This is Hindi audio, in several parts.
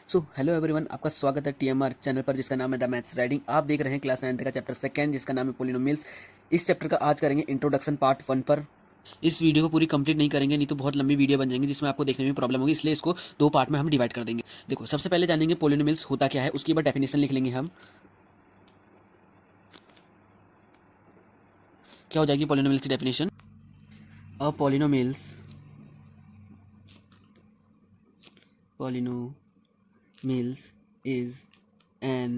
सो हेलो एवरीवन, आपका स्वागत है टीएमआर चैनल पर जिसका नाम है द मैथ्स राइडिंग। आप देख रहे हैं क्लास 9 का चैप्टर सेकंड जिसका नाम है पोलिनोमियल्स। इस चैप्टर का आज करेंगे इंट्रोडक्शन पार्ट 1 पर। इस वीडियो को पूरी कंप्लीट नहीं करेंगे, नहीं तो बहुत लंबी वीडियो बन जाएंगी जिसमें आपको देखने में प्रॉब्लम होगी, इसलिए इसको दो पार्ट में हम डिवाइड कर देंगे। देखो, सबसे पहले जानेंगे पोलिनोमियल्स होता क्या है, उसके बाद डेफिनेशन लिख लेंगे हम। क्या हो जाएगी पोलिनोमियल्स की definition? A polynomials is an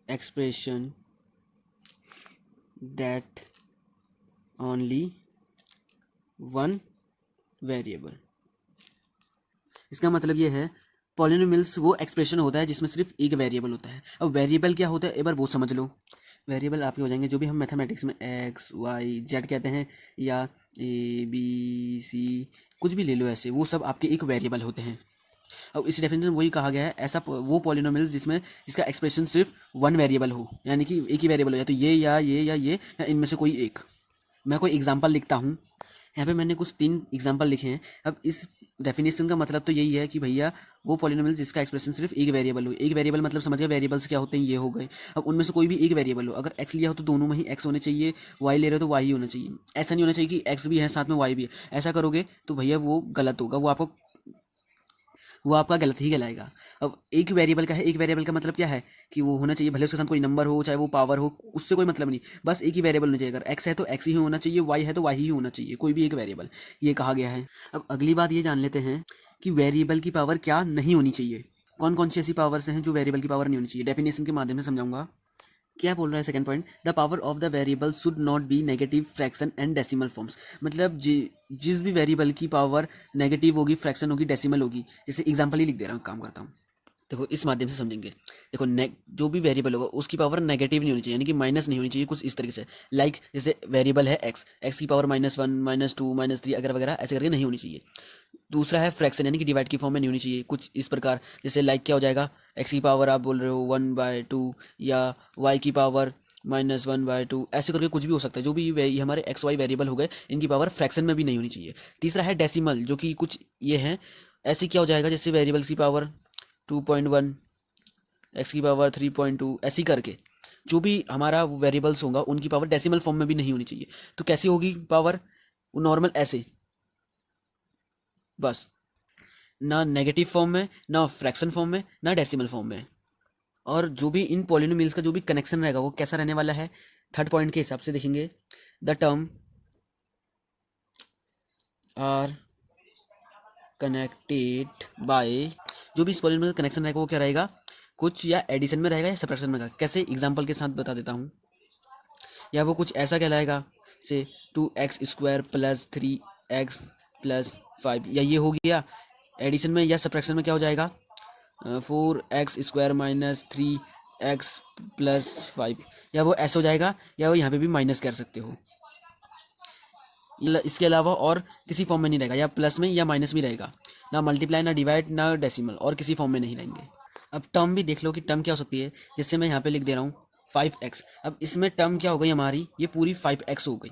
expression that only one variable। इसका मतलब ये है, पॉलिनोमियल्स वो एक्सप्रेशन होता है जिसमें सिर्फ एक वेरिएबल होता है। अब वेरिएबल क्या होता है एक बार वो समझ लो। वेरिएबल आपके हो जाएंगे जो भी हम मैथमेटिक्स में एक्स वाई जेड कहते हैं, या ए बी सी, कुछ भी ले लो ऐसे, वो सब आपके एक वेरिएबल होते हैं। अब इस डेफिनेशन में वही कहा गया है, ऐसा वो पॉलिनोमियल्स जिसमें इसका एक्सप्रेशन सिर्फ वन वेरिएबल हो, यानी कि एक ही वेरिएबल हो, या तो ये या ये या ये या इनमें से कोई एक। मैं कोई एग्जांपल लिखता हूँ, यहाँ पे मैंने कुछ 3 एग्जांपल लिखे हैं। अब इस डेफिनेशन का मतलब तो यही है कि भैया वो पॉलिनोमियल जिसका एक्सप्रेशन सिर्फ एक वेरिएबल हो। एक वेरिएबल मतलब समझ गए, वेरिएबल्स क्या होते हैं, ये हो गए। अब उनमें से कोई भी एक वेरिएबल हो, अगर एक्स लिया हो तो दोनों में ही एक्स होने चाहिए, वाई ले रहे हो तो वाई ही होना चाहिए। ऐसा नहीं होना चाहिए कि एक्स भी है साथ में वाई भी है। ऐसा करोगे तो भैया वो गलत होगा, वो आपका गलत ही कहलाएगा। अब एक वेरिएबल का है, एक वेरिएबल का मतलब क्या है कि वो होना चाहिए, भले उसके साथ कोई नंबर हो चाहे वो पावर हो, उससे कोई मतलब नहीं, बस एक ही वेरिएबल होना चाहिए। अगर एक्स है तो एक्स ही होना चाहिए, वाई है तो वाई ही होना चाहिए, कोई भी एक वेरिएबल, ये कहा गया है। अब अगली बात ये जान लेते हैं कि वेरिएबल की पावर क्या नहीं होनी चाहिए। कौन कौन सी ऐसी पावर्स हैं जो वेरिएबल की पावर नहीं होनी चाहिए, डेफिनेशन के माध्यम से समझाऊंगा। क्या बोल रहा है second point, the power of the variable should not be negative fraction and decimal forms. मतलब जिस भी वेरिएबल की पावर नेगेटिव होगी, फ्रैक्शन होगी, डेसिमल होगी, जैसे एग्जांपल ही लिख दे रहा हूँ, काम करता हूँ। देखो इस माध्यम से समझेंगे। देखो जो भी वेरिएबल होगा उसकी पावर नेगेटिव नहीं होनी चाहिए, यानी कि माइनस नहीं होनी चाहिए, कुछ इस तरीके से। लाइक जैसे वेरिएबल है एक्स, एक्स की पावर -1 -2 -3 अगर वगैरह ऐसे करके नहीं होनी चाहिए। दूसरा है फ्रैक्शन, यानी कि डिवाइड की फॉर्म में नहीं होनी चाहिए, कुछ इस प्रकार। जैसे लाइक क्या हो जाएगा, एक्स की पावर आप बोल रहे हो 1/2, या वाई की पावर -1/2, ऐसे करके कुछ भी हो सकता है। जो भी ये हमारे एक्स वाई वेरिएबल हो गए, इनकी पावर फ्रैक्शन में भी नहीं होनी चाहिए। तीसरा है डेसिमल, जो कि कुछ ये है, ऐसे क्या हो जाएगा, जैसे वेरिएबल्स की पावर 2.1, एक्स की पावर 3.2, ऐसी करके जो भी हमारा वेरिएबल्स होगा उनकी पावर डेसिमल फॉर्म में भी नहीं होनी चाहिए। तो कैसी होगी पावर? नॉर्मल ऐसे, बस, ना नेगेटिव फॉर्म में, ना फ्रैक्शन फॉर्म में, ना डेसिमल फॉर्म में। और जो भी इन पॉलिनोमियल्स का जो भी कनेक्शन रहेगा वो कैसा रहने वाला है, थर्ड पॉइंट के हिसाब से देखेंगे। The term are connected by, जो भी इस पॉलिनोमियल का कनेक्शन रहेगा वो क्या रहेगा, कुछ या एडिशन में रहेगा या सब्ट्रैक्शन में रहेगा। कैसे, एग्जांपल के साथ बता देता हूँ। या वो कुछ ऐसा कहलाएगा से 2x² + 3x + 5, या ये हो गया एडिशन में। या सब्ट्रैक्शन में क्या हो जाएगा, 4x² - 3x + 5, या वो ऐसा हो जाएगा, या वो यहाँ पे भी माइनस कर सकते हो। इसके अलावा और किसी फॉर्म में नहीं रहेगा, या प्लस में या माइनस में रहेगा, ना मल्टीप्लाई, ना डिवाइड, ना डेसिमल, और किसी फॉर्म में नहीं रहेंगे। अब टर्म भी देख लो कि टर्म क्या हो सकती है, जिससे मैं यहाँ पे लिख दे रहा हूँ 5x। अब इसमें टर्म क्या हो गई हमारी, ये पूरी 5x हो गई।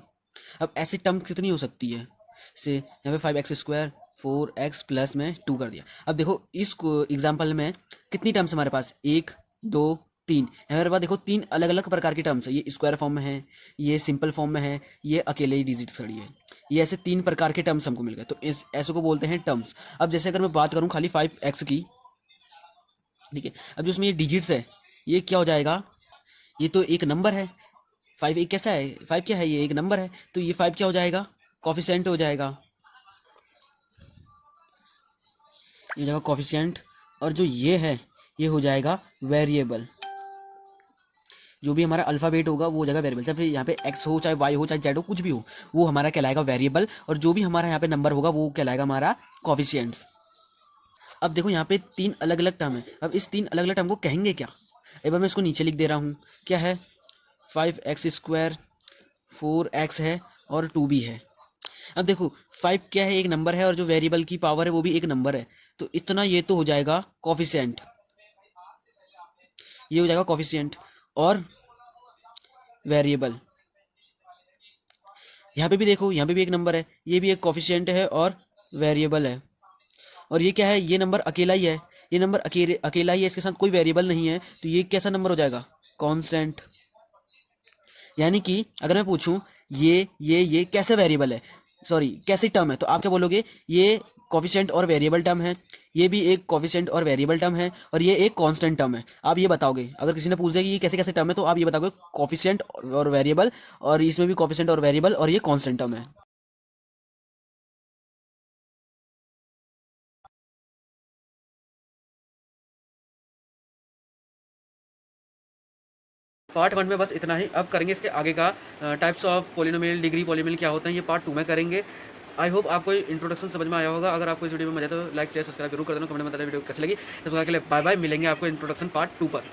अब ऐसी टर्म कितनी हो सकती है, से यहाँ पे 5x², 4x प्लस में 2 कर दिया। अब देखो इस एग्जाम्पल में कितनी टर्म्स हमारे पास, 1 2 3, हमारे पास देखो 3 अलग अलग प्रकार की टर्म्स है। ये स्क्वायर फॉर्म में है, ये सिंपल फॉर्म में है, ये अकेले ही डिजिट्स खड़ी है। ये ऐसे 3 प्रकार के टर्म्स हमको मिल गए, तो इस ऐसे को बोलते हैं टर्म्स। अब जैसे अगर मैं बात करूँ खाली 5x की, ठीक है, अब जो इसमें ये डिजिट्स है, ये क्या हो जाएगा, ये तो एक नंबर है। 5 एक कैसा है, 5 क्या है, ये एक नंबर है, तो ये 5 क्या हो जाएगा, कॉफिशिएंट हो जाएगा, ये जाएगा कॉफिशिएंट। और जो ये है, ये हो जाएगा वेरिएबल। जो भी हमारा अल्फाबेट होगा वो हो जाएगा वेरिएबल। चाहे यहाँ पे एक्स हो, चाहे वाई हो, चाहे जेड हो, कुछ भी हो, वो हमारा कहलाएगा वेरिएबल। और जो भी हमारा यहाँ पे नंबर होगा वो कहलाएगा हमारा कॉफिशिएंट्स। अब देखो यहाँ पे 3 अलग अलग टर्म है। अब इस 3 अलग अलग टर्म को कहेंगे क्या, एक बार मैं इसको नीचे लिख दे रहा हूँ। क्या है, 5x², 4x है, और 2 भी है। अब देखो 5 क्या है, एक नंबर है, और जो वेरिएबल की पावर है वो भी एक नंबर है, तो इतना ये तो हो जाएगा कॉफिशिएंट, ये हो जाएगा कॉफिशिएंट। और वेरिएबल, यहाँ पे भी देखो, यहाँ पे भी एक नंबर है, ये भी एक कॉफिशिएंट है और वेरिएबल है। और ये क्या है, ये नंबर अकेला ही है, ये नंबर अकेला ही है, इसके साथ कोई वेरिएबल नहीं है, तो ये कैसा नंबर हो जाएगा, कांस्टेंट। यानी कि अगर मैं पूछूं ये कैसे वेरिएबल है, सॉरी कैसी टर्म है, तो आप क्या बोलोगे, ये कोफिशिएंट और वेरिएबल टर्म है, ये भी एक कोफिशिएंट और वेरिएबल टर्म है, और ये एक कांस्टेंट टर्म है। आप ये बताओगे, अगर किसी ने पूछ दिया कि ये कैसे कैसे टर्म है, तो आप ये बताओगे कोफिशिएंट और वेरिएबल, और इसमें भी कोफिशिएंट और वेरिएबल, और ये कांस्टेंट टर्म है। पार्ट 1 में बस इतना ही। अब करेंगे इसके आगे का, types of polynomial, degree polynomial क्या होता है, ये पार्ट 2 में करेंगे। आई होप आपको इंट्रोडक्शन समझ में आया होगा। अगर आपको इस वीडियो में मजा तो लाइक शेयर सब्सक्राइब जरूर कर देना, कमेंट में बताना वीडियो कैसी लगी। तब तक के लिए बाय बाय, मिलेंगे आपको इंट्रोडक्शन पार्ट 2 पर।